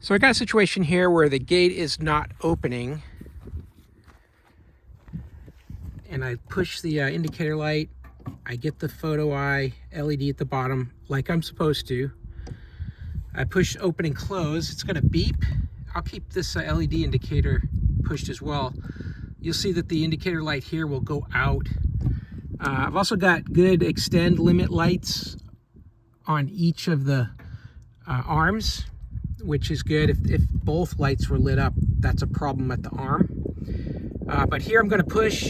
So I got a situation here where the gate is not opening, and I push the indicator light. I get the photo eye LED at the bottom like I'm supposed to. I push open and close. It's going to beep. I'll keep this LED indicator pushed as well. You'll see that the indicator light here will go out. I've also got good extend limit lights on each of the arms, which is good. If both lights were lit up, that's a problem at the arm. But here I'm going to push,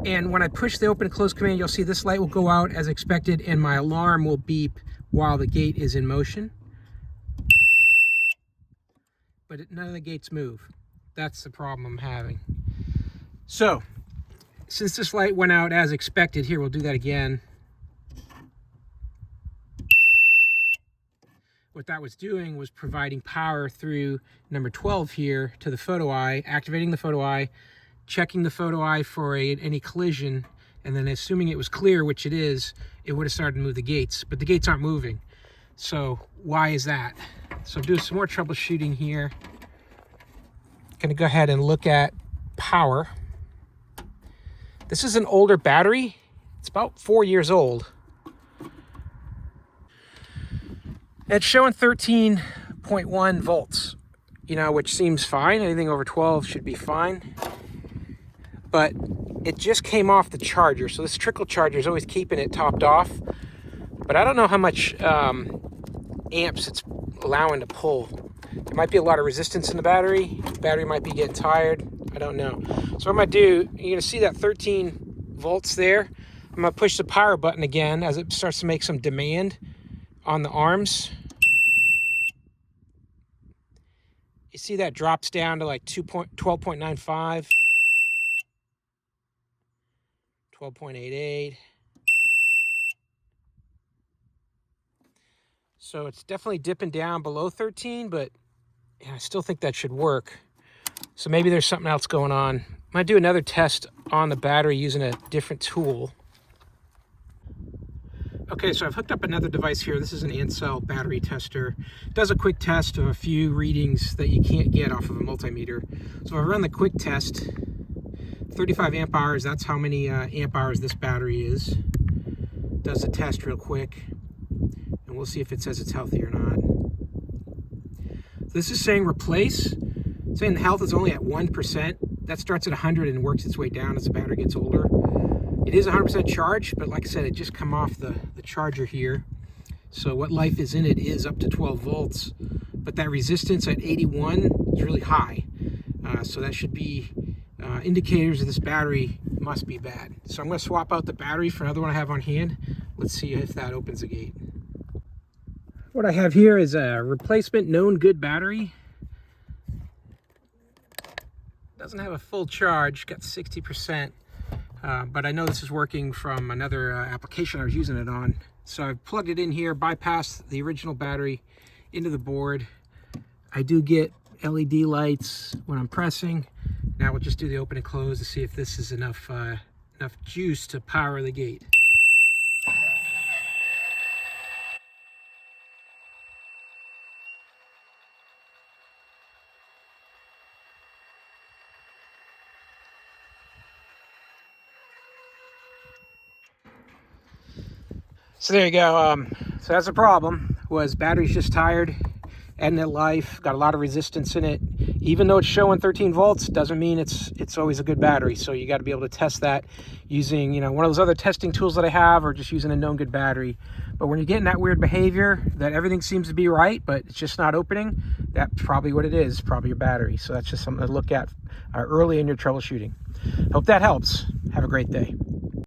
and when I push the open and close command, you'll see this light will go out as expected, and my alarm will beep while the gate is in motion. But none of the gates move. That's the problem I'm having. So, since this light went out as expected, here, we'll do that again. What that was doing was providing power through number 12 here to the photo eye, activating the photo eye, checking the photo eye for any collision, and then assuming it was clear, which it is, it would have started to move the gates, but the gates aren't moving. So why is that? So do some more troubleshooting here. Gonna go ahead and look at power. This is an older battery. It's about 4 years old. It's showing 13.1 volts, which seems fine. Anything over 12 should be fine. But it just came off the charger. So this trickle charger is always keeping it topped off. But I don't know how much amps it's allowing to pull. There might be a lot of resistance in the battery. The battery might be getting tired. I don't know. So what I'm going to do, you're going to see that 13 volts there. I'm going to push the power button again as it starts to make some demand on the arms. You see that drops down to like 12.95, 12.88. So it's definitely dipping down below 13, but yeah, I still think that should work. So maybe there's something else going on. I'm gonna do another test on the battery using a different tool. Okay, so I've hooked up another device here. This is an Ancel battery tester. It does a quick test of a few readings that you can't get off of a multimeter. So if I run the quick test, 35 amp hours, that's how many amp hours this battery is. Does the test real quick, and we'll see if it says it's healthy or not. This is saying replace. It's saying the health is only at 1%. That starts at 100 and works its way down as the battery gets older. It is 100% charged, but like I said, it just come off the charger here. So what life is in it is up to 12 volts, but that resistance at 81 is really high. So that should be indicators of this battery must be bad. So I'm going to swap out the battery for another one I have on hand. Let's see if that opens the gate. What I have here is a replacement known good battery. Doesn't have a full charge, got 60%. But I know this is working from another application I was using it on. So I've plugged it in here, bypassed the original battery into the board. I do get LED lights when I'm pressing. Now we'll just do the open and close to see if this is enough juice to power the gate. So there you go. So that's a problem, was battery's just tired, ending at life, got a lot of resistance in it. Even though it's showing 13 volts, doesn't mean it's always a good battery. So you got to be able to test that using, one of those other testing tools that I have, or just using a known good battery. But when you're getting that weird behavior, that everything seems to be right, but it's just not opening, that's probably what it is, probably your battery. So that's just something to look at early in your troubleshooting. Hope that helps. Have a great day.